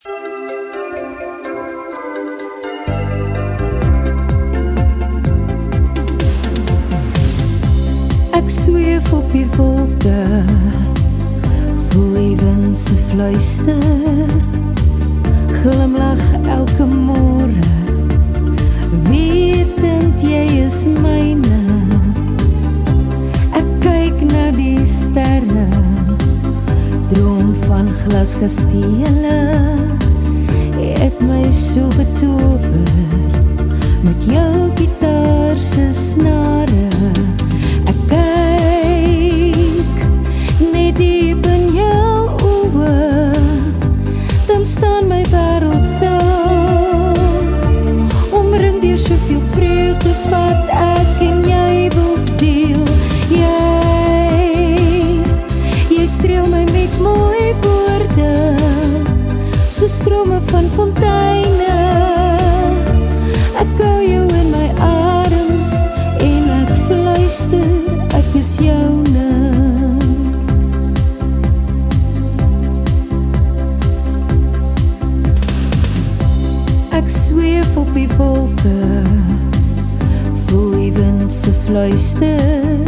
Ek zweef op die wolke, voel die wind se fluister, glimlach elke môre, wetend jy is myne. Ek kyk na die sterre, droom van glaskastele, het my so betover, met jou gitaar se snare. Ek kyk net diep in jou oë, dan staan my wêreld stil, omring deur soveel vreugdes wat ek en jy wil deel. Jy streel my met mooi woorde, so strome van fonteine. Ek hou jou in my arms en ek fluister, ek is joune. Ek zweef op die wolke, voel die wind se fluister,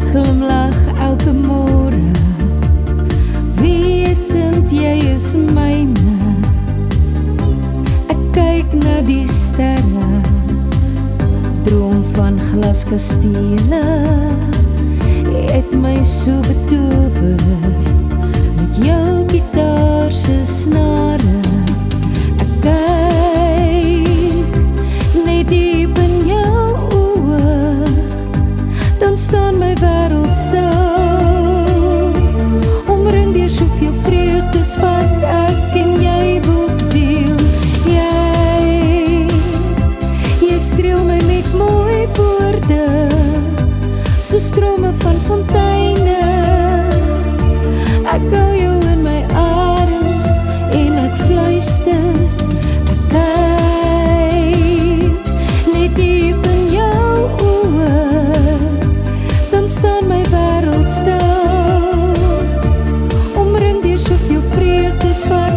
glimlach elke môre, wetend jy is myne. Ek kyk na die sterre, droom van glaskastele, het my so betover, met jou gitaar se snare. Ek kyk net diep in jou oë, dan staan my wêreld stil, omring deur soveel vreugdes wat ek en jy wil deel. Jy streel my met mooi woorde, so strome van fonteine. Ek hou jou in my arms en ek fluister, ek kyk net diep in jou oë, dan staan my wêreld stil, omring deur soveel vreugdes wat